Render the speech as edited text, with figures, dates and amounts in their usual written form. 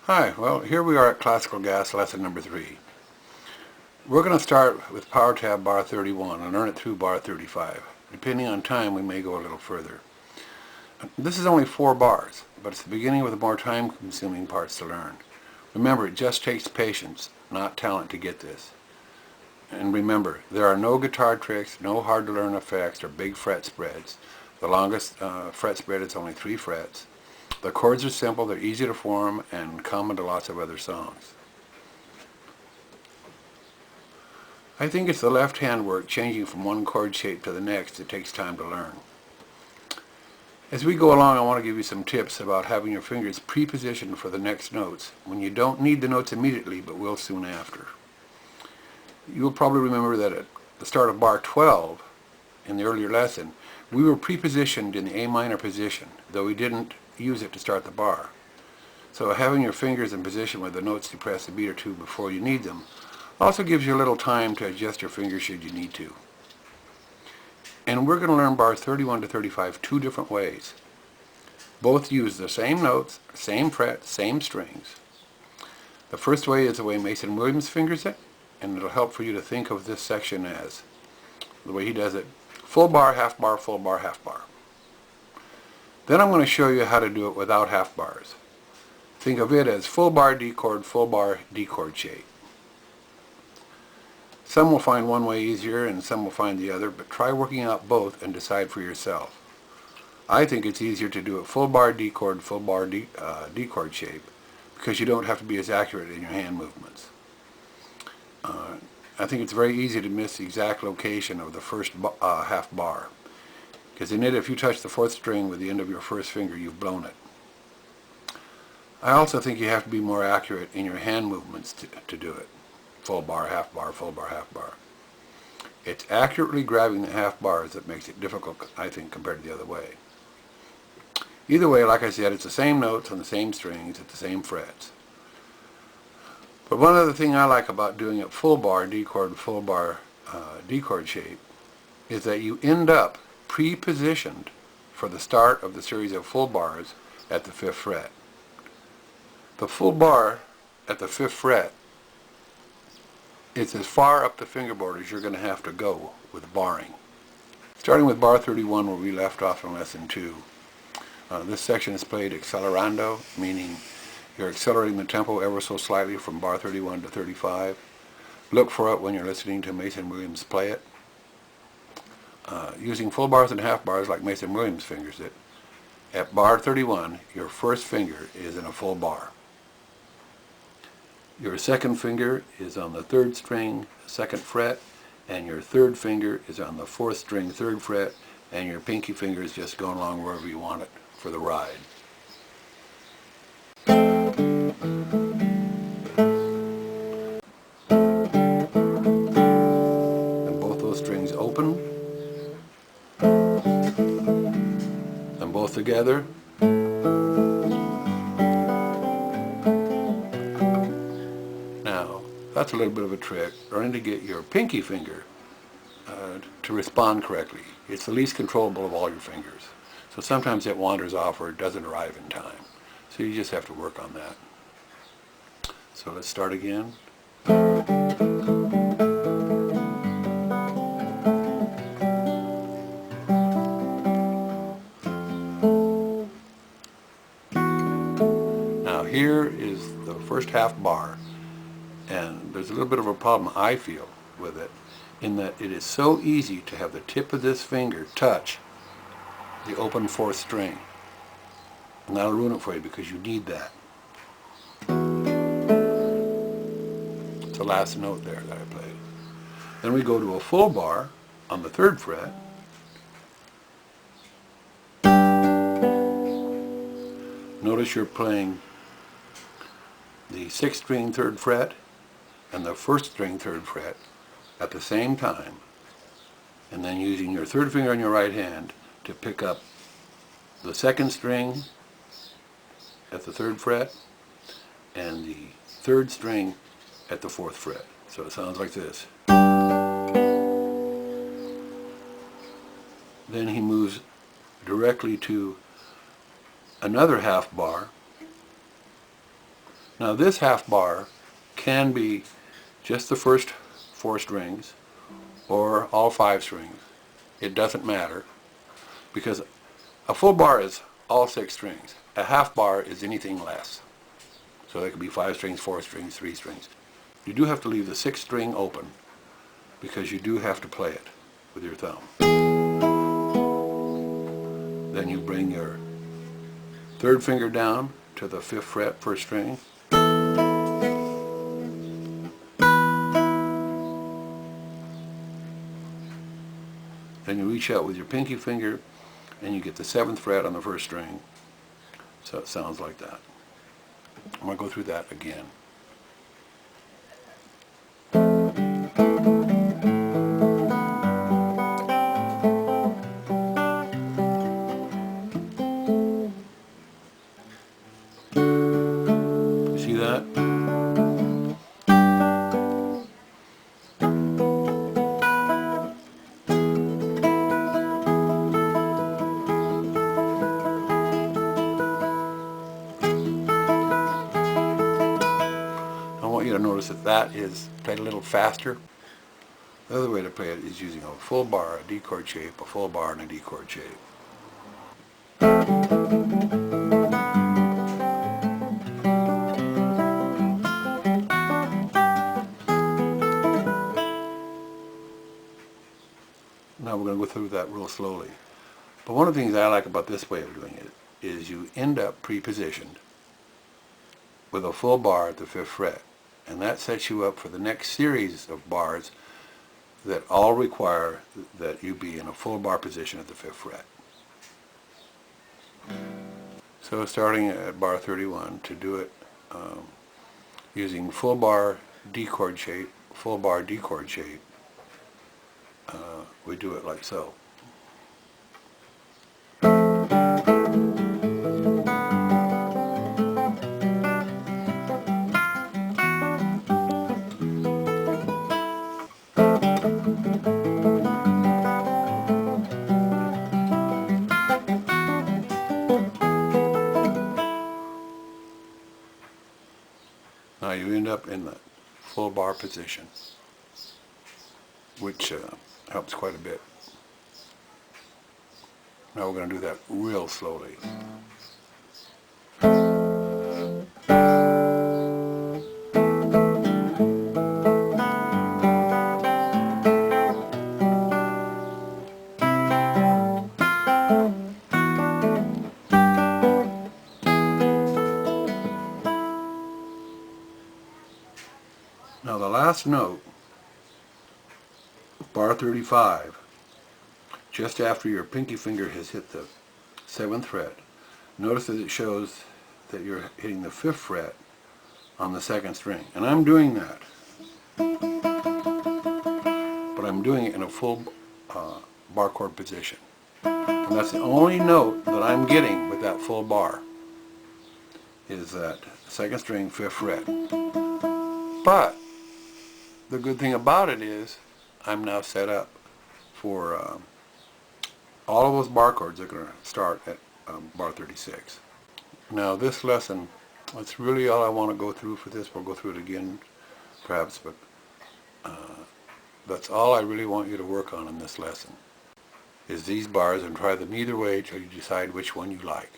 Hi, well here we are at classical gas lesson number 3. We're going to start with power tab bar 31 and learn it through bar 35. Depending on time we may go a little further. This is only 4 bars, but it's the beginning with the more time consuming parts to learn. Remember, it just takes patience, not talent to get this. And remember, there are no guitar tricks, no hard to learn effects or big fret spreads. The longest fret spread is only 3 frets. The chords are simple, they're easy to form, and common to lots of other songs. I think it's the left hand work changing from one chord shape to the next that takes time to learn. As we go along, I want to give you some tips about having your fingers pre-positioned for the next notes when you don't need the notes immediately but will soon after. You'll probably remember that at the start of bar 12 in the earlier lesson, we were pre-positioned in the A minor position, though we didn't use it to start the bar. So having your fingers in position with the notes to press a beat or two before you need them also gives you a little time to adjust your fingers should you need to. And we're going to learn bars 31 to 35 two different ways. Both use the same notes, same fret, same strings. The first way is the way Mason Williams fingers it, and it'll help for you to think of this section as the way he does it: full bar, half bar, full bar, half bar. Then I'm going to show you how to do it without half bars. Think of it as full bar D chord shape. Some will find one way easier and some will find the other, but try working out both and decide for yourself. I think it's easier to do it full bar D chord shape because you don't have to be as accurate in your hand movements. I think it's very easy to miss the exact location of the first half bar, because in it, if you touch the 4th string with the end of your first finger, you've blown it. I also think you have to be more accurate in your hand movements to do it. Full bar, half bar, full bar, half bar. It's accurately grabbing the half bars that makes it difficult, I think, compared to the other way. Either way, like I said, it's the same notes on the same strings at the same frets. But one other thing I like about doing it full bar D chord shape is that you end up pre-positioned for the start of the series of full bars at the 5th fret. The full bar at the 5th fret is as far up the fingerboard as you're going to have to go with barring. Starting with bar 31 where we left off in lesson 2. This section is played accelerando, meaning you're accelerating the tempo ever so slightly from bar 31 to 35. Look for it when you're listening to Mason Williams play it. Using full bars and half bars like Mason Williams fingers it, at bar 31, your first finger is in a full bar. Your second finger is on the 3rd string, 2nd fret, and your 3rd finger is on the 4th string, 3rd fret, and your pinky finger is just going along wherever you want it for the ride. And both those strings open, and both together. Now, that's a little bit of a trick, learning to get your pinky finger to respond correctly. It's the least controllable of all your fingers. So sometimes it wanders off or it doesn't arrive in time. So you just have to work on that. So let's start again. Now here is the first half bar, and there's a little bit of a problem I feel with it, in that it is so easy to have the tip of this finger touch the open 4th string. And that'll ruin it for you because you need that. It's the last note there that I played. Then we go to a full bar on the 3rd fret. Notice you're playing the 6th string 3rd fret and the 1st string 3rd fret at the same time, and then using your 3rd finger on your right hand to pick up the 2nd string at the 3rd fret and the 3rd string at the 4th fret. So it sounds like this. Then he moves directly to another half bar Now this half bar can be just the first 4 strings or all 5 strings. It doesn't matter, because a full bar is all 6 strings. A half bar is anything less. So it could be 5 strings, 4 strings, 3 strings. You do have to leave the 6th string open, because you do have to play it with your thumb. Then you bring your 3rd finger down to the 5th fret, 1st string. Then you reach out with your pinky finger and you get the 7th fret on the 1st string. So it sounds like that. I'm going to go through that again. See that? I want you to notice that that is played a little faster. The other way to play it is using a full bar, a D chord shape, a full bar, and a D chord shape. Now we're going to go through that real slowly. But one of the things I like about this way of doing it is you end up pre-positioned with a full bar at the 5th fret. And that sets you up for the next series of bars that all require that you be in a full bar position at the 5th fret. So starting at bar 31, to do it using full bar D chord shape, full bar D chord shape, we do it like so. Now you end up in the full bar position, which helps quite a bit. Now we're going to do that real slowly. Now the last note, bar 35, just after your pinky finger has hit the 7th fret, notice that it shows that you're hitting the 5th fret on the 2nd string. And I'm doing that, but I'm doing it in a full bar chord position. And that's the only note that I'm getting with that full bar, is that 2nd string, 5th fret. But the good thing about it is I'm now set up for all of those bar chords are going to start at bar 36. Now this lesson, that's really all I want to go through for this. We'll go through it again perhaps, but that's all I really want you to work on in this lesson, is these bars, and try them either way till you decide which one you like.